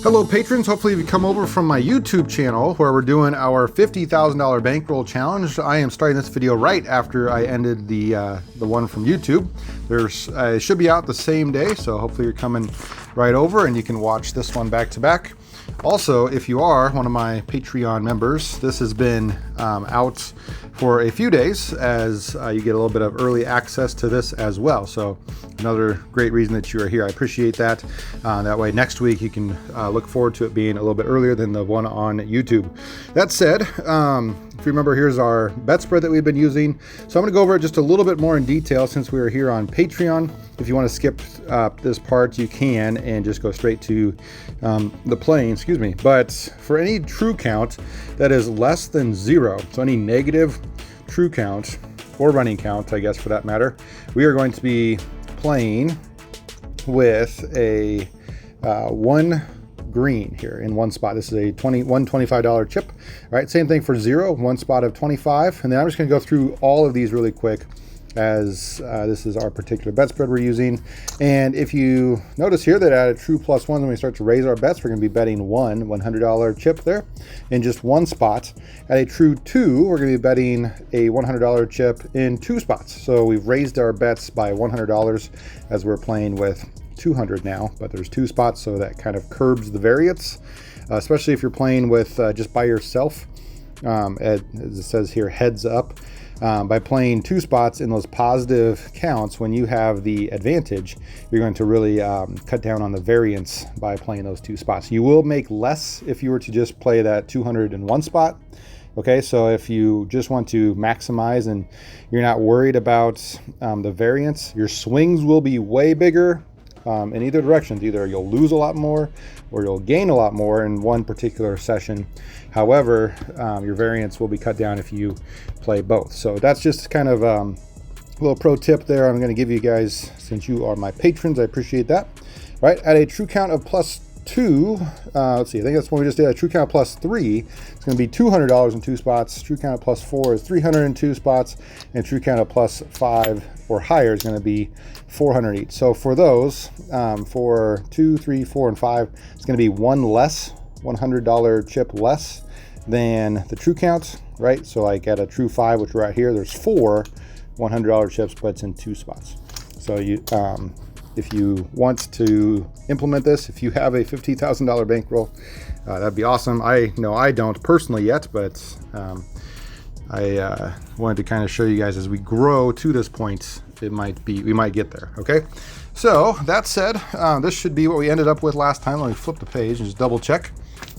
Hello patrons, hopefully you've come over from my YouTube channel where we're doing our $50,000 bankroll challenge. I am starting this video right after I ended the one from YouTube. It should be out the same day, so hopefully you're coming right over and you can watch this one back to back. Also, if you are one of my Patreon members, this has been out for a few days as you get a little bit of early access to this as well. So another great reason that you are here. I appreciate that. That way next week you can look forward to it being a little bit earlier than the one on YouTube. That said, if you remember, here's our bet spread that we've been using. So I'm going to go over it just a little bit more in detail since we are here on Patreon. If you want to skip this part, you can and just go straight to the playing, excuse me. But for any true count that is less than 0, so any negative true count or running count, I guess for that matter, we are going to be playing with a 1 green here in one spot. This is a $25 chip. All right, same thing for 0, one spot of 25. And then I'm just going to go through all of these really quick as this is our particular bet spread we're using. And if you notice here that at a true +1, when we start to raise our bets, we're going to be betting one $100 chip there in just one spot. At a true 2, we're going to be betting a $100 chip in 2 spots. So we've raised our bets by $100 as we're playing with 200 now, but there's 2 spots, so that kind of curbs the variance, especially if you're playing with just by yourself. As it says here, heads up. By playing 2 spots in those positive counts, when you have the advantage, you're going to really cut down on the variance by playing those 2 spots. You will make less if you were to just play that 201 spot. Okay, so if you just want to maximize and you're not worried about the variance, your swings will be way bigger in either direction. Either you'll lose a lot more or you'll gain a lot more in one particular session. However, your variance will be cut down if you play both. So that's just kind of a little pro tip there I'm going to give you guys since you are my patrons. I appreciate that. Right, at a true count of +2, let's see, I think that's what we just did. A true count of +3, it's going to be $200 in 2 spots. True count of +4 is $300 in 2 spots, and true count of +5 or higher is going to be $400 each. So for those, for 2, 3, 4, and 5, it's going to be one less, $100 chip less than the true count, right? So like at a true 5, which we're at here, there's 4 $100 chips, but it's in 2 spots. So you, if you want to implement this, if you have a $50,000 bankroll, that'd be awesome. I know I don't personally yet, but I wanted to kind of show you guys as we grow to this point, we might get there. Okay, so that said, this should be what we ended up with last time. Let me flip the page and just double check.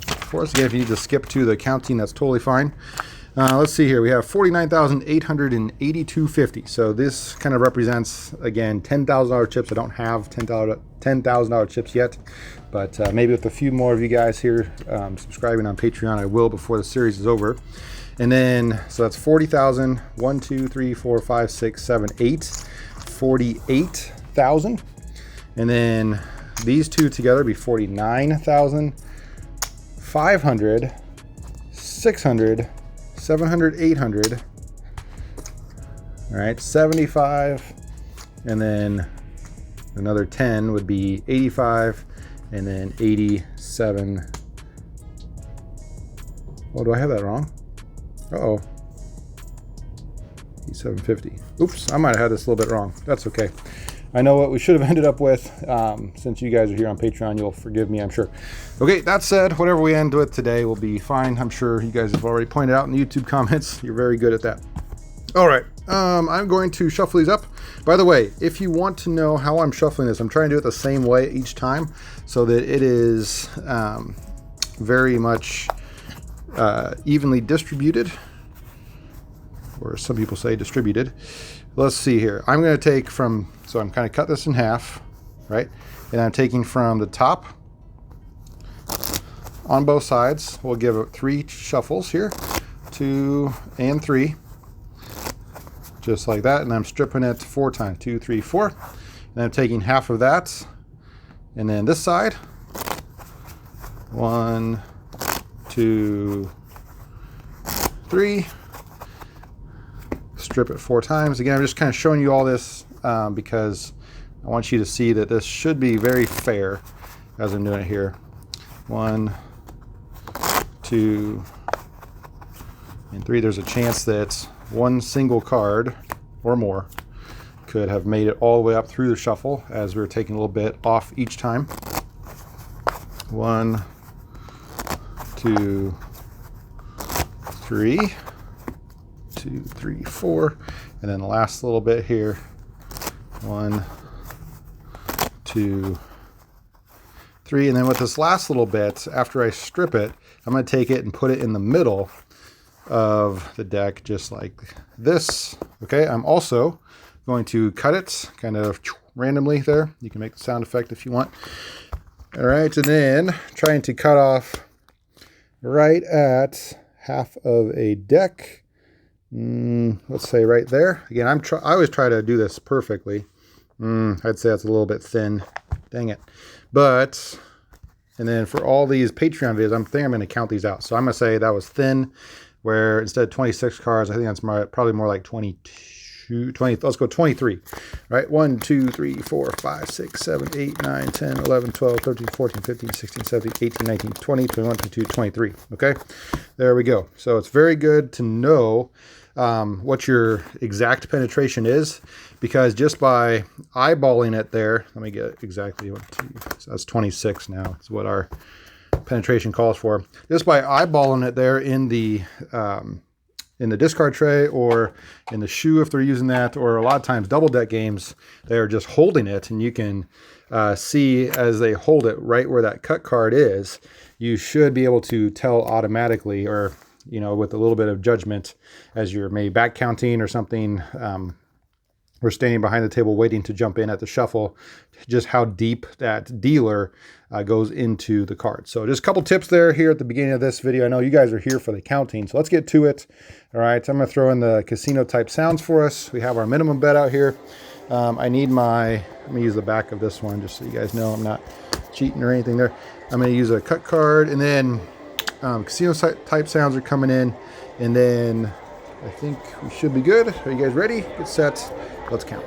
Of course, again, if you need to skip to the counting, that's totally fine. Let's see here. We have 49,882.50. So this kind of represents, again, $10,000 chips. I don't have $10,000 chips yet, but maybe with a few more of you guys here subscribing on Patreon, I will before the series is over. And then, so that's 40,000, 1, 2, 3, 4, 5, 6, 7, 8, 48,000. And then these two together be 49,500, 600, 700, 800. All right, 75, and then another 10 would be 85, and then 87. Oh, do I have that wrong? Uh-oh. 8750. Oops, I might have had this a little bit wrong. That's okay. I know what we should have ended up with. Since you guys are here on Patreon, you'll forgive me, I'm sure. Okay, that said, whatever we end with today will be fine. I'm sure you guys have already pointed out in the YouTube comments. You're very good at that. All right, I'm going to shuffle these up. By the way, if you want to know how I'm shuffling this, I'm trying to do it the same way each time so that it is very much evenly distributed, or some people say distributed. Let's see here. I'm going to take from, so I'm kind of cut this in half, right? And I'm taking from the top on both sides. We'll give it 3 shuffles here, 2 and 3, just like that. And I'm stripping it 4 times, 2, 3, 4. And I'm taking half of that, and then this side, 1, 2, 3. Strip it 4 times. Again, I'm just kind of showing you all this because I want you to see that this should be very fair as I'm doing it here. 1, 2, and 3. There's a chance that one single card or more could have made it all the way up through the shuffle as we were taking a little bit off each time. 1, 2, 3, 2, 3, 4, and then the last little bit here. 1, 2, 3, and then with this last little bit, after I strip it, I'm going to take it and put it in the middle of the deck, just like this. Okay, I'm also going to cut it kind of randomly there. You can make the sound effect if you want. All right, and then trying to cut off right at half of a deck. Let's say right there. Again, I always try to do this perfectly. I'd say that's a little bit thin. Dang it. But, and then for all these Patreon videos, I'm going to count these out. So I'm going to say that was thin, where instead of 26 cards, I think that's probably more like 22, 20, let's go 23. All right, 1, 2, 3, 4, 5, 6, 7, 8, 9, 10, 11, 12, 13, 14, 15, 16, 17, 18, 19, 20, 21, 22, 23. Okay, there we go. So it's very good to know what your exact penetration is, because just by eyeballing it there, let me get exactly what, so that's 26 now. It's what our penetration calls for. Just by eyeballing it there in the discard tray or in the shoe if they're using that, or a lot of times double deck games, they're just holding it, and you can see as they hold it right where that cut card is. You should be able to tell automatically, or with a little bit of judgment as you're maybe back counting or something, or standing behind the table waiting to jump in at the shuffle, just how deep that dealer goes into the card. So just a couple tips there here at the beginning of this video. I know you guys are here for the counting, so let's get to it. All right, I'm gonna throw in the casino type sounds for us. We have our minimum bet out here. I need let me use the back of this one just so you guys know I'm not cheating or anything there. I'm gonna use a cut card, and then casino type sounds are coming in, and then I think we should be good. Are you guys ready? Get set. Let's count.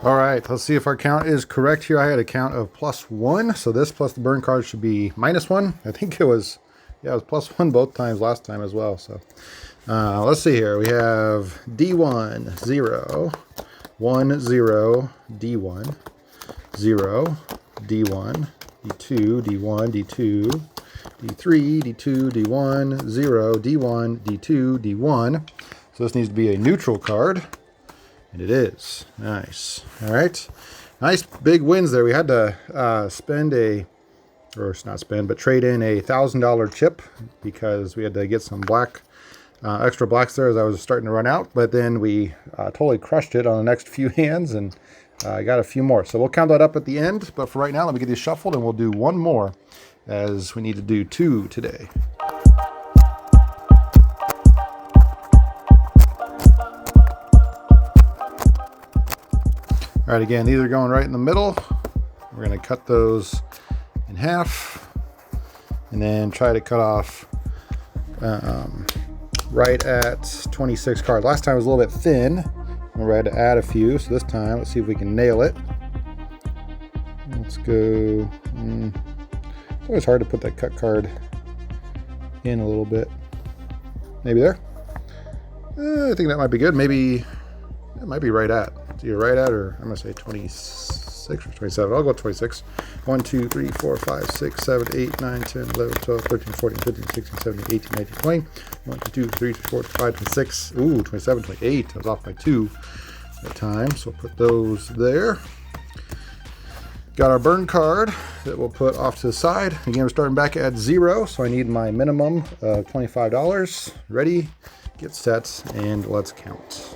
All right, let's see if our count is correct here. I had a count of +1, so this plus the burn card should be -1. I think it was, yeah, it was +1 both times last time as well. So let's see here. We have D1, 0, 1, 0, D1, 0, D1, D2, D1, D2, D3, D2, D1, 0, D1, D2, D1. So this needs to be a neutral card. And it is. Nice. All right. Nice big wins there. We had to spend a, or not spend, but trade in a $1,000 chip because we had to get some extra blacks there as I was starting to run out. But then we totally crushed it on the next few hands and I got a few more. So we'll count that up at the end. But for right now, let me get these shuffled and we'll do one more as we need to do 2 today. All right, again, these are going right in the middle. We're going to cut those in half and then try to cut off right at 26 cards. Last time it was a little bit thin. Remember, I had to add a few, so this time, let's see if we can nail it. Let's go. It's always hard to put that cut card in a little bit. Maybe there. I think that might be good. Maybe that might be right at. So you're right at, or I'm going to say 26 or 27. I'll go 26. 1, 2, 3, 4, 5, 6, 7, 8, 9, 10, 11, 12, 13, 14, 15, 16, 17, 18, 19, 20. 1, 2, 3, 4, 5, 26. Ooh, 27, 28. I was off by 2 that time. So we'll put those there. Got our burn card that we'll put off to the side. Again, we're starting back at 0, so I need my minimum of $25. Ready, get set, and let's count.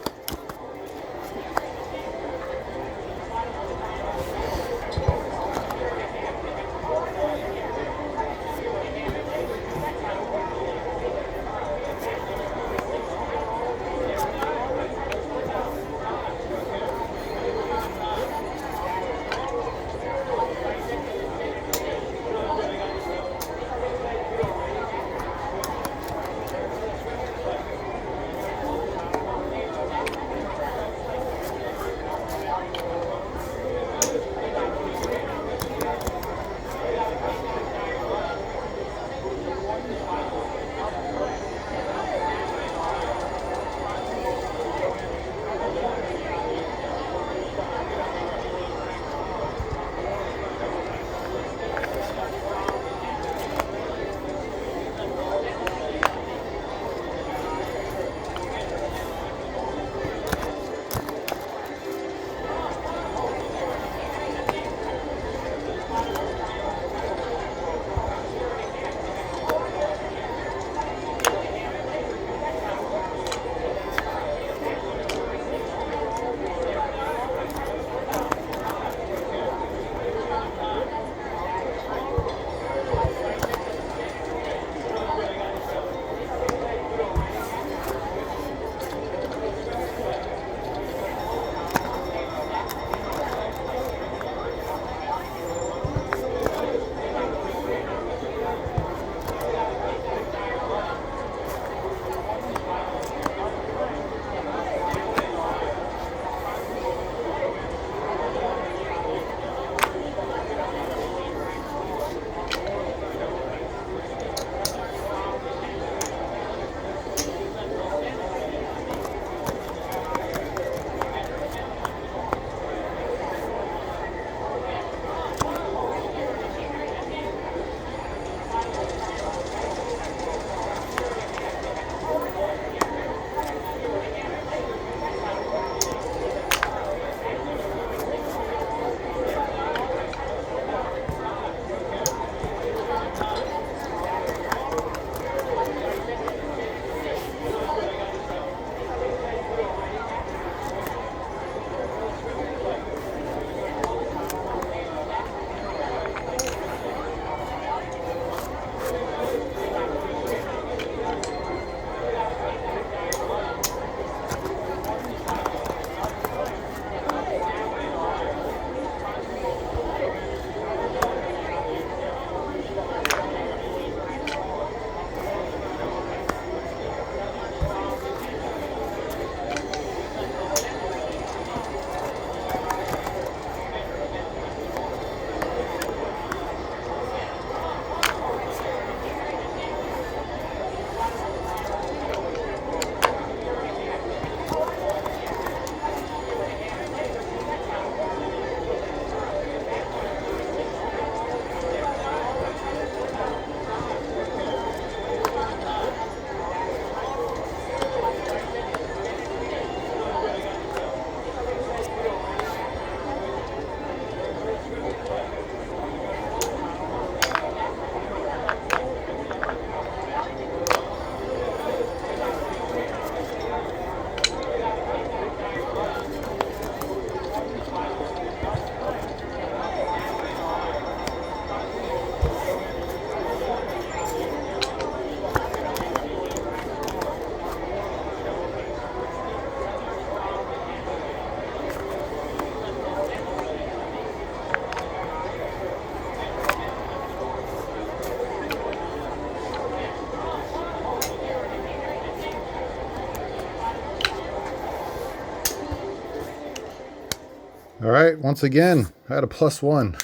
All right, once again, I had a +1.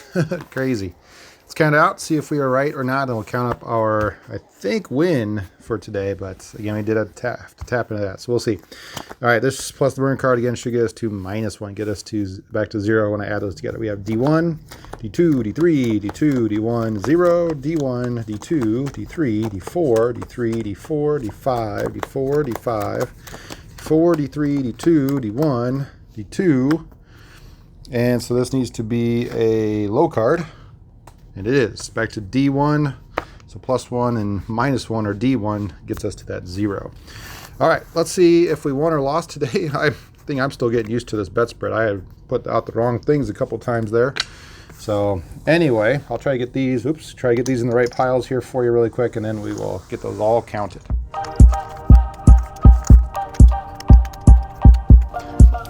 Crazy. Let's count it out, see if we are right or not, and we'll count up our, I think, win for today. But again, we did have to tap into that, so we'll see. All right, this plus the burn card again should get us to -1, get us to back to 0 when I add those together. We have D1, D2, D3, D2, D1, 0, D1, D2, D3, D4, D3, D4, D5, D4, D5, D4, D3, D2, D1, D2. And so this needs to be a low card. And it is. Back to D1. So +1 and -1, or D1, gets us to that 0. All right, let's see if we won or lost today. I think I'm still getting used to this bet spread. I have put out the wrong things a couple times there. So anyway, I'll try to get these, try to get these in the right piles here for you really quick, and then we will get those all counted.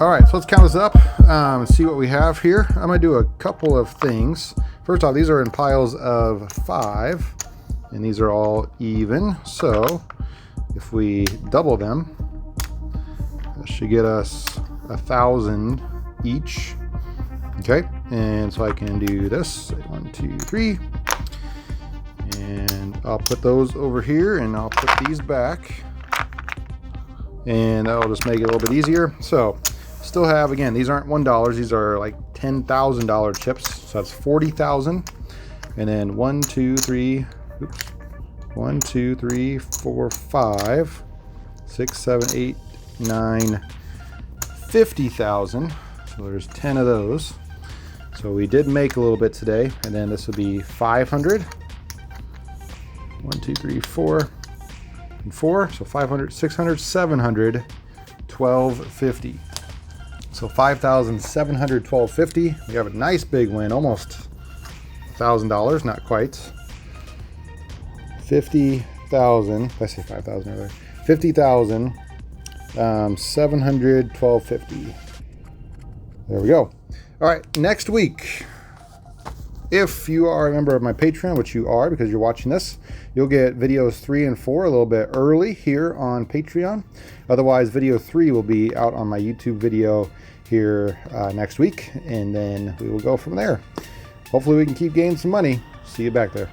All right, so let's count this up and see what we have here. I'm gonna do a couple of things. First off, these are in piles of 5, and these are all even. So if we double them, that should get us 1,000 each. Okay, and so I can do this, 1, 2, 3, and I'll put those over here, and I'll put these back, and that'll just make it a little bit easier. So still have, again, these aren't $1, these are like $10,000 chips, so that's 40,000. And then 1, 2, 3, 4, 5, 6, 7, 8, 9, 50,000. So there's 10 of those. So we did make a little bit today, and then this would be 500. 1, 2, 3, 4, and 4. So 500, 600, 700, 1250. So 5,712.50. We have a nice big win, almost $1,000, not quite. 50,000. I say 5,000 earlier. 50,000. 712.50. There we go. All right, next week, if you are a member of my Patreon, which you are because you're watching this, you'll get videos 3 and 4 a little bit early here on Patreon. Otherwise, video 3 will be out on my YouTube video here next week, and then we will go from there. Hopefully we can keep gaining some money. See you back there.